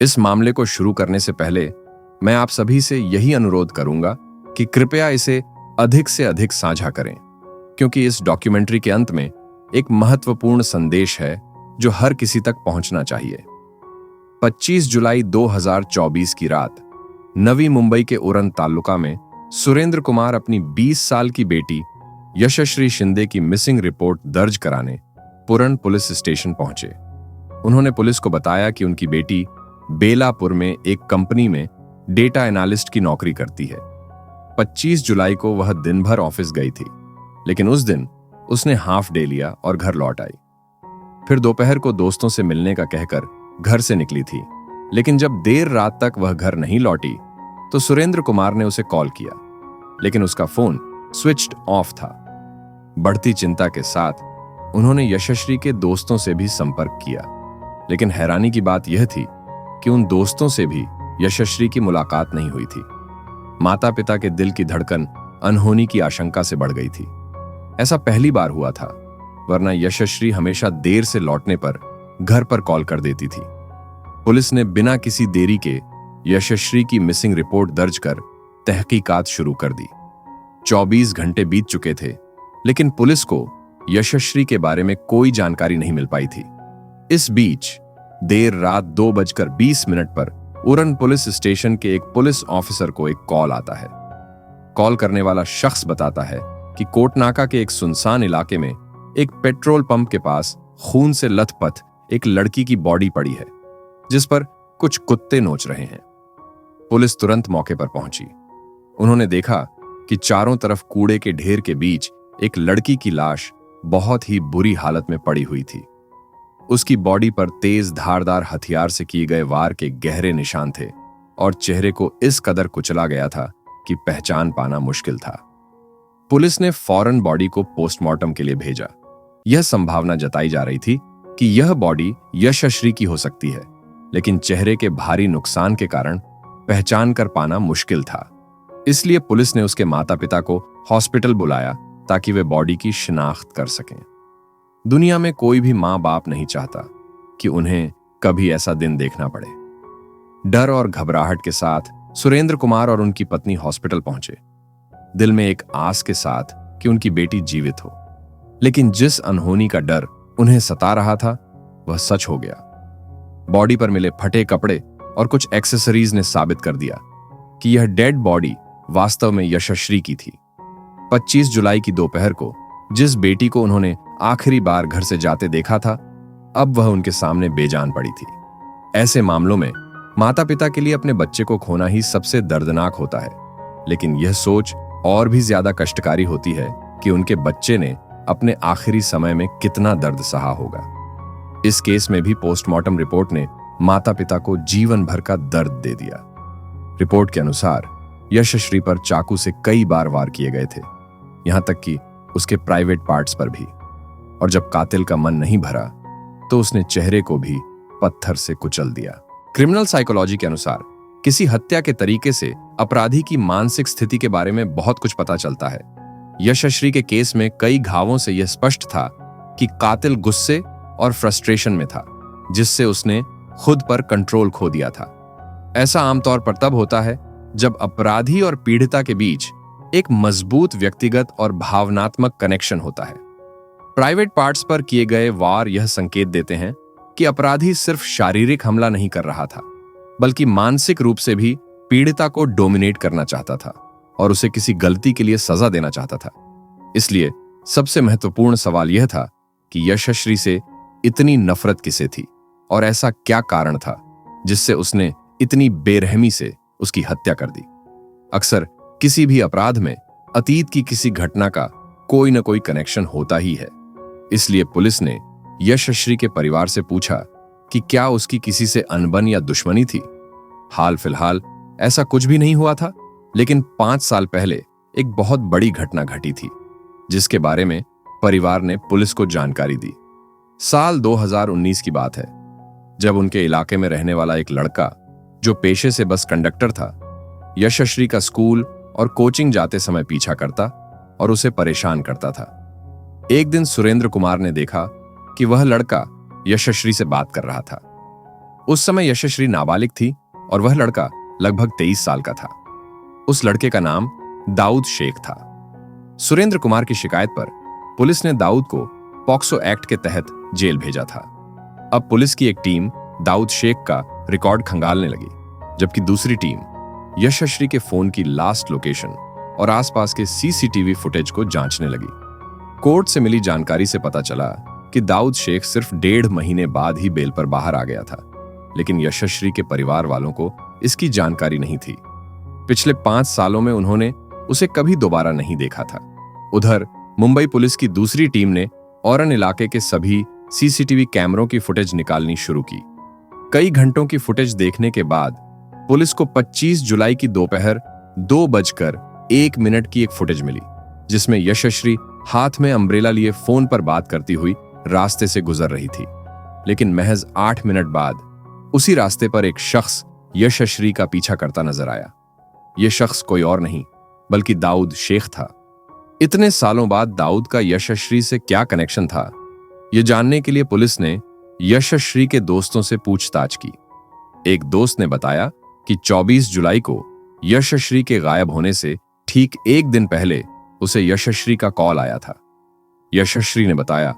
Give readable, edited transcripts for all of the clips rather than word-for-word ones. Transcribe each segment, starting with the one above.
इस मामले को शुरू करने से पहले मैं आप सभी से यही अनुरोध करूंगा कि कृपया इसे अधिक से अधिक साझा करें, क्योंकि इस डॉक्यूमेंट्री के अंत में एक महत्वपूर्ण संदेश है जो हर किसी तक पहुंचना चाहिए। 25 जुलाई 2024 की रात नवी मुंबई के उरण तालुका में सुरेंद्र कुमार अपनी 20 साल की बेटी यशश्री शिंदे की मिसिंग रिपोर्ट दर्ज कराने पुरण पुलिस स्टेशन पहुंचे। उन्होंने पुलिस को बताया कि उनकी बेटी बेलापुर में एक कंपनी में डेटा एनालिस्ट की नौकरी करती है। 25 जुलाई को वह दिन भर ऑफिस गई थी, लेकिन उस दिन उसने हाफ डे लिया और घर लौट आई। फिर दोपहर को दोस्तों से मिलने का कहकर घर से निकली थी, लेकिन जब देर रात तक वह घर नहीं लौटी तो सुरेंद्र कुमार ने उसे कॉल किया, लेकिन उसका फोन स्विच्ड ऑफ था। बढ़ती चिंता के साथ उन्होंने यशश्री के दोस्तों से भी संपर्क किया, लेकिन हैरानी की बात यह थी कि उन दोस्तों से भी यशश्री की मुलाकात नहीं हुई थी। माता पिता के दिल की धड़कन अनहोनी की आशंका से बढ़ गई थी। ऐसा पहली बार हुआ था, वरना यशश्री हमेशा देर से लौटने पर घर पर कॉल कर देती थी। पुलिस ने बिना किसी देरी के यशश्री की मिसिंग रिपोर्ट दर्ज कर तहकीकात शुरू कर दी। 24 घंटे बीत चुके थे, लेकिन पुलिस को यशश्री के बारे में कोई जानकारी नहीं मिल पाई थी। इस बीच देर रात 2:20 पर उरण पुलिस स्टेशन के एक पुलिस ऑफिसर को एक कॉल आता है। कॉल करने वाला शख्स बताता है कि कोटनाका के एक सुनसान इलाके में एक पेट्रोल पंप के पास खून से लथपथ एक लड़की की बॉडी पड़ी है, जिस पर कुछ कुत्ते नोच रहे हैं। पुलिस तुरंत मौके पर पहुंची। उन्होंने देखा कि चारों तरफ कूड़े के ढेर के बीच एक लड़की की लाश बहुत ही बुरी हालत में पड़ी हुई थी। उसकी बॉडी पर तेज धारदार हथियार से किए गए वार के गहरे निशान थे और चेहरे को इस कदर कुचला गया था कि पहचान पाना मुश्किल था। पुलिस ने फौरन बॉडी को पोस्टमार्टम के लिए भेजा। यह संभावना जताई जा रही थी कि यह बॉडी यशश्री की हो सकती है, लेकिन चेहरे के भारी नुकसान के कारण पहचान कर पाना मुश्किल था। इसलिए पुलिस ने उसके माता पिता को हॉस्पिटल बुलाया ताकि वे बॉडी की शिनाख्त कर सकें। दुनिया में कोई भी मां बाप नहीं चाहता कि उन्हें कभी ऐसा दिन देखना पड़े। डर और घबराहट के साथ सुरेंद्र कुमार और उनकी पत्नी हॉस्पिटल पहुंचे, दिल में एक आस के साथ कि उनकी बेटी जीवित हो। लेकिन जिस अनहोनी का डर उन्हें सता रहा था वह सच हो गया। बॉडी पर मिले फटे कपड़े और कुछ एक्सेसरीज ने साबित कर दिया कि यह डेड बॉडी वास्तव में यशश्री की थी। 25 जुलाई की दोपहर को जिस बेटी को उन्होंने आखिरी बार घर से जाते देखा था, अब वह उनके सामने बेजान पड़ी थी। ऐसे मामलों में माता पिता के लिए अपने बच्चे को खोना ही सबसे दर्दनाक होता है, लेकिन यह सोच और भी ज्यादा कष्टकारी होती है कि उनके बच्चे ने अपने आखिरी समय में कितना दर्द सहा होगा। इस केस में भी पोस्टमार्टम रिपोर्ट ने माता पिता को जीवन भर का दर्द दे दिया। रिपोर्ट के अनुसार यशश्री पर चाकू से कई बार वार किए गए थे, यहां तक कि उसके प्राइवेट पार्ट्स पर भी। और जब कातिल का मन नहीं भरा तो उसने चेहरे को भी पत्थर से कुचल दिया। क्रिमिनल साइकोलॉजी के अनुसार किसी हत्या के तरीके से अपराधी की मानसिक स्थिति के बारे में बहुत कुछ पता चलता है। यशश्री के केस में कई घावों से यह स्पष्ट था कि कातिल गुस्से और फ्रस्ट्रेशन में था, जिससे उसने खुद पर कंट्रोल खो दिया था। ऐसा आमतौर पर तब होता है जब अपराधी और पीड़िता के बीच एक मजबूत व्यक्तिगत और भावनात्मक कनेक्शन होता है। प्राइवेट पार्ट्स पर किए गए वार यह संकेत देते हैं कि अपराधी सिर्फ शारीरिक हमला नहीं कर रहा था, बल्कि मानसिक रूप से भी पीड़िता को डोमिनेट करना चाहता था और उसे किसी गलती के लिए सजा देना चाहता था। इसलिए सबसे महत्वपूर्ण सवाल यह था कि यशश्री से इतनी नफरत किसे थी और ऐसा क्या कारण था जिससे उसने इतनी बेरहमी से उसकी हत्या कर दी। अक्सर किसी भी अपराध में अतीत की किसी घटना का कोई न कोई कनेक्शन होता ही है। इसलिए पुलिस ने यशश्री के परिवार से पूछा कि क्या उसकी किसी से अनबन या दुश्मनी थी। हाल फिलहाल ऐसा कुछ भी नहीं हुआ था, लेकिन 5 साल पहले एक बहुत बड़ी घटना घटी थी, जिसके बारे में परिवार ने पुलिस को जानकारी दी। साल 2019 की बात है, जब उनके इलाके में रहने वाला एक लड़का जो पेशे से बस कंडक्टर था, यशश्री का स्कूल और कोचिंग जाते समय पीछा करता और उसे परेशान करता था। एक दिन सुरेंद्र कुमार ने देखा कि वह लड़का यशश्री से बात कर रहा था। उस समय यशश्री नाबालिग थी और वह लड़का लगभग 23 साल का था। उस लड़के का नाम दाऊद शेख था। सुरेंद्र कुमार की शिकायत पर पुलिस ने दाऊद को पॉक्सो एक्ट के तहत जेल भेजा था। अब पुलिस की एक टीम दाऊद शेख का रिकॉर्ड खंगालने लगी, जबकि दूसरी टीम यशश्री के फोन की लास्ट लोकेशन और आसपास के सीसीटीवी फुटेज को जांचने लगी। कोर्ट से मिली जानकारी से पता चला कि दाऊद शेख सिर्फ 1.5 महीने बाद ही बेल पर बाहर आ गया था, लेकिन यशश्री के परिवार वालों को इसकी जानकारी नहीं थी। पिछले 5 सालों में उन्होंने उसे कभी दोबारा नहीं देखा था। उधर मुंबई पुलिस की दूसरी टीम ने औरन इलाके के सभी सीसीटीवी कैमरों की फुटेज निकालनी शुरू की। कई घंटों की फुटेज देखने के बाद पुलिस को 25 जुलाई की दोपहर 2:01 की एक फुटेज मिली, जिसमें यशश्री हाथ में अम्ब्रेला लिए फोन पर बात करती हुई रास्ते से गुजर रही थी। लेकिन महज 8 मिनट बाद उसी रास्ते पर एक शख्स यशश्री का पीछा करता नजर आया। यह शख्स कोई और नहीं बल्कि दाऊद शेख था। इतने सालों बाद दाऊद का यशश्री से क्या कनेक्शन था, यह जानने के लिए पुलिस ने यशश्री के दोस्तों से पूछताछ की। एक दोस्त ने बताया कि 24 जुलाई को यशश्री के गायब होने से ठीक एक दिन पहले उसे यशश्री का कॉल आया था। यशश्री ने बताया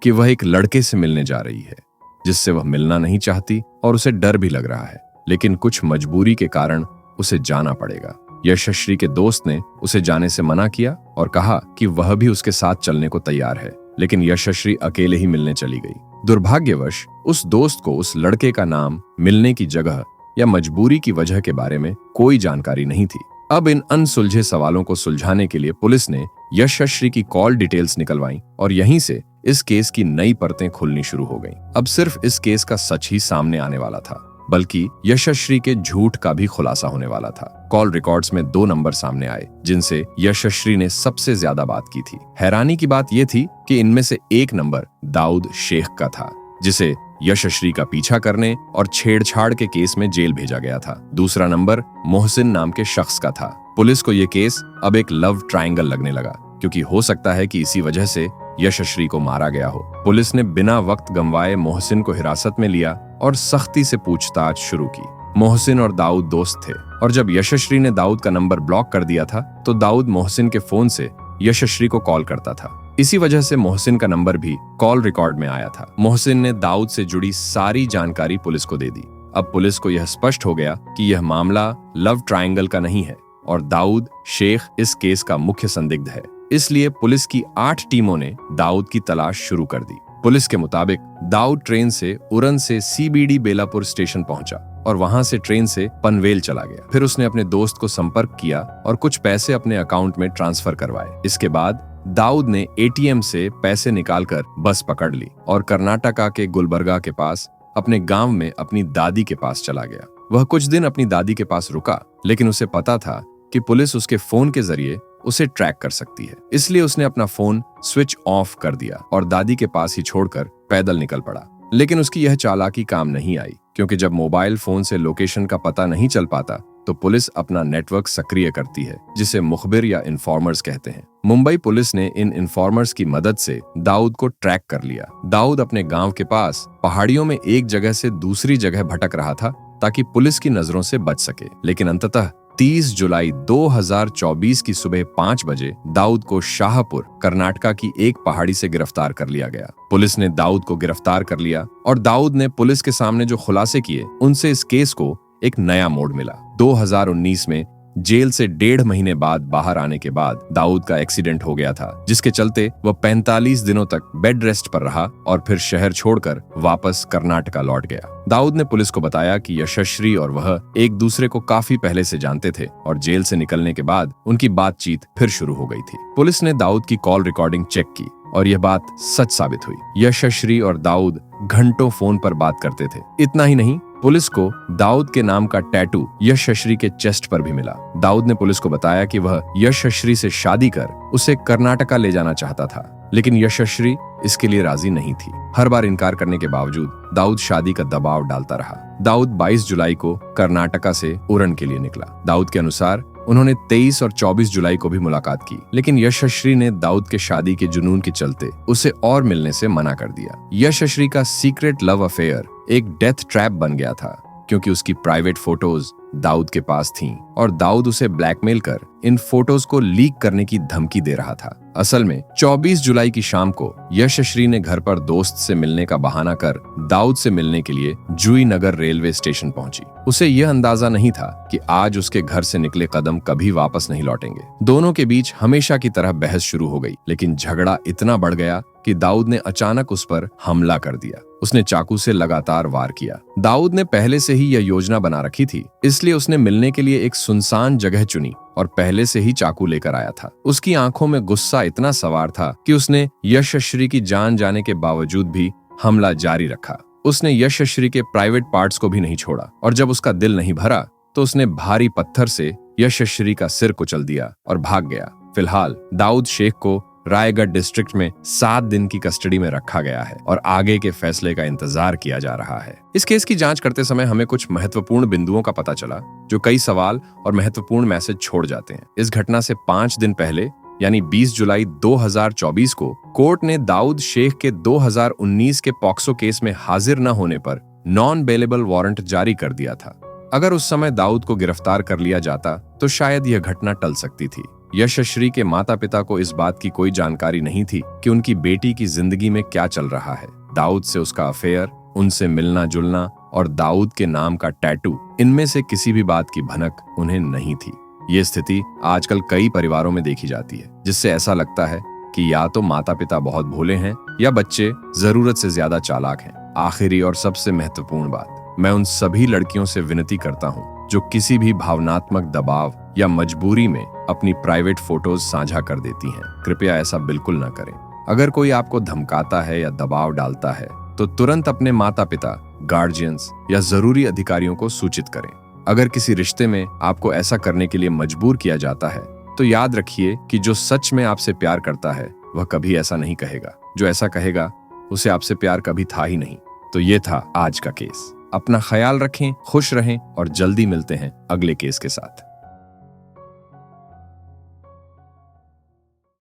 कि वह एक लड़के से मिलने जा रही है, जिससे वह मिलना नहीं चाहती और उसे डर भी लग रहा है, लेकिन कुछ मजबूरी के कारण उसे जाना पड़ेगा। यशश्री के दोस्त ने उसे जाने से मना किया और कहा कि वह भी उसके साथ चलने को तैयार है, लेकिन यशश्री अकेले ही मिलने चली गई। दुर्भाग्यवश उस दोस्त को उस लड़के का नाम, मिलने की जगह या मजबूरी की वजह के बारे में कोई जानकारी नहीं थी। अब इन अनसुलझे सवालों को सुलझाने के लिए पुलिस ने यशश्री की कॉल डिटेल्स निकलवाई और यहीं से इस केस की नई परतें खुलनी शुरू हो गईं। अब सिर्फ इस केस का सच ही सामने आने वाला था, बल्कि यशश्री के झूठ का भी खुलासा होने वाला था। कॉल रिकॉर्ड्स में 2 नंबर सामने आए जिनसे यशश्री ने सबसे ज्यादा बात की थी। हैरानी की बात यह थी कि इनमें से एक नंबर दाऊद शेख का था, जिसे यशश्री का पीछा करने और छेड़छाड़ के केस में जेल भेजा गया था। दूसरा नंबर मोहसिन नाम के शख्स का था। पुलिस को यह केस अब एक लव ट्रायंगल लगने लगा, क्योंकि हो सकता है कि इसी वजह से यशश्री को मारा गया हो। पुलिस ने बिना वक्त गंवाए मोहसिन को हिरासत में लिया और सख्ती से पूछताछ शुरू की। मोहसिन और दाऊद दोस्त थे और जब यशश्री ने दाऊद का नंबर ब्लॉक कर दिया था तो दाऊद मोहसिन के फोन से यशश्री को कॉल करता था। इसी वजह से मोहसिन का नंबर भी कॉल रिकॉर्ड में आया था। मोहसिन ने दाऊद से जुड़ी सारी जानकारी पुलिस को दे दी। अब पुलिस को यह स्पष्ट हो गया कि यह मामला लव ट्रायंगल का नहीं है और दाऊद शेख इस केस का मुख्य संदिग्ध है। इसलिए पुलिस की 8 टीमों ने दाऊद की तलाश शुरू कर दी। पुलिस के मुताबिक दाऊद ट्रेन से उरन से सीबीडी बेलापुर स्टेशन पहुंचा और वहां से ट्रेन से पनवेल चला गया। फिर उसने अपने दोस्त को संपर्क किया और कुछ पैसे अपने अकाउंट में ट्रांसफर करवाए। इसके बाद दाऊद ने एटीएम से पैसे निकालकर बस पकड़ ली और कर्नाटका के गुलबर्गा के पास अपने गांव में अपनी दादी के पास चला गया। वह कुछ दिन अपनी दादी के पास रुका, लेकिन उसे पता था कि पुलिस उसके फोन के जरिए उसे ट्रैक कर सकती है। इसलिए उसने अपना फोन स्विच ऑफ कर दिया और दादी के पास ही छोड़कर पैदल निकल पड़ा। लेकिन उसकी यह चालाकी काम नहीं आई, क्योंकि जब मोबाइल फोन से लोकेशन का पता नहीं चल पाता तो पुलिस अपना नेटवर्क सक्रिय करती है, जिसे मुखबिर या इन्फॉर्मर्स कहते हैं। मुंबई पुलिस ने इन इन्फॉर्मर्स की मदद से दाऊद को ट्रैक कर लिया। दाऊद अपने गांव के पास पहाड़ियों में एक जगह से दूसरी जगह भटक रहा था ताकि पुलिस की नजरों से बच सके, लेकिन अंततः 30 जुलाई 2024 की सुबह 5 बजे दाऊद को शाहपुर, कर्नाटका की एक पहाड़ी से गिरफ्तार कर लिया गया। पुलिस ने दाऊद को गिरफ्तार कर लिया और दाऊद ने पुलिस के सामने जो खुलासे किए उनसे इस केस को एक नया मोड़ मिला। 2019 में जेल से 1.5 महीने बाद बाहर आने के बाद दाऊद का एक्सीडेंट हो गया था, जिसके चलते वह 45 दिनों तक बेड रेस्ट पर रहा और फिर शहर छोड़कर वापस कर्नाटका लौट गया। दाऊद ने पुलिस को बताया कि यशश्री और वह एक दूसरे को काफी पहले से जानते थे और जेल से निकलने के बाद उनकी बातचीत फिर शुरू हो गई थी। पुलिस ने दाऊद की कॉल रिकॉर्डिंग चेक की और यह बात सच साबित हुई। यशश्री और दाऊद घंटों फोन पर बात करते थे। इतना ही नहीं, पुलिस को दाऊद के नाम का टैटू यशश्री के चेस्ट पर भी मिला। दाऊद ने पुलिस को बताया कि वह यशश्री से शादी कर उसे कर्नाटका ले जाना चाहता था, लेकिन यशश्री इसके लिए राजी नहीं थी। हर बार इनकार करने के बावजूद दाऊद शादी का दबाव डालता रहा। दाऊद 22 जुलाई को कर्नाटका से उरन के लिए निकला। दाऊद के अनुसार उन्होंने 23 और 24 जुलाई को भी मुलाकात की, लेकिन यशश्री ने दाऊद के शादी के जुनून के चलते उसे और मिलने से मना कर दिया। यशश्री का सीक्रेट लव अफेयर एक डेथ ट्रैप बन गया था, क्योंकि उसकी प्राइवेट फोटोज दाऊद के पास थीं और दाऊद उसे ब्लैकमेल कर इन फोटोज को लीक करने की धमकी दे रहा था। असल में 24 जुलाई की शाम को यशश्री ने घर पर दोस्त से मिलने का बहाना कर दाऊद से मिलने के लिए जुई नगर रेलवे स्टेशन पहुंची। उसे यह अंदाजा नहीं था कि आज उसके घर से निकले कदम कभी वापस नहीं लौटेंगे। दोनों के बीच हमेशा की तरह बहस शुरू हो गई, लेकिन झगड़ा इतना बढ़ गया कि दाऊद ने अचानक उस पर हमला कर दिया। उसने चाकू से लगातार वार किया। दाऊद ने पहले से ही यह योजना बना रखी थी, इसलिए उसने मिलने के लिए एक सुनसान जगह चुनी और पहले से ही चाकू लेकर आया था। उसकी आंखों में गुस्सा इतना सवार था कि उसने यशश्री की जान जाने के बावजूद भी हमला जारी रखा। उसने यशश्री के प्राइवेट पार्ट्स को भी नहीं छोड़ा और जब उसका दिल नहीं भरा तो उसने भारी पत्थर से यशश्री का सिर कुचल दिया और भाग गया। फिलहाल दाऊद शेख को रायगढ़ डिस्ट्रिक्ट में 7 दिन की कस्टडी में रखा गया है और आगे के फैसले का इंतजार किया जा रहा है। इस केस की जांच करते समय हमें कुछ महत्वपूर्ण बिंदुओं का पता चला जो कई सवाल और महत्वपूर्ण मैसेज छोड़ जाते हैं। इस घटना से 5 दिन पहले यानी 20 जुलाई 2024 को कोर्ट ने दाऊद शेख के 2019 के पॉक्सो केस में हाजिर न होने पर नॉन बेलेबल वारंट जारी कर दिया था। अगर उस समय दाऊद को गिरफ्तार कर लिया जाता तो शायद यह घटना टल सकती थी। यशश्री के माता पिता को इस बात की कोई जानकारी नहीं थी कि उनकी बेटी की जिंदगी में क्या चल रहा है। दाऊद से उसका अफेयर, उनसे मिलना जुलना और दाऊद के नाम का टैटू, इनमें से किसी भी बात की भनक उन्हें नहीं थी। ये स्थिति आजकल कई परिवारों में देखी जाती है, जिससे ऐसा लगता है कि या तो माता पिता बहुत भोले हैं या बच्चे जरूरत से ज्यादा चालाक हैं। आखिरी और सबसे महत्वपूर्ण बात, मैं उन सभी लड़कियों से विनती करता हूँ जो किसी भी भावनात्मक दबाव या मजबूरी में अपनी प्राइवेट फोटोज साझा कर देती हैं, कृपया ऐसा बिल्कुल न करें। अगर कोई आपको धमकाता है या दबाव डालता है तो तुरंत अपने माता पिता, गार्जियंस या जरूरी अधिकारियों को सूचित करें। अगर किसी रिश्ते में आपको ऐसा करने के लिए मजबूर किया जाता है तो याद रखिए कि जो सच में आपसे प्यार करता है वह कभी ऐसा नहीं कहेगा। जो ऐसा कहेगा उसे आपसे प्यार कभी था ही नहीं। तो ये था आज का केस। अपना ख्याल रखें, खुश रहें और जल्दी मिलते हैं अगले केस के साथ।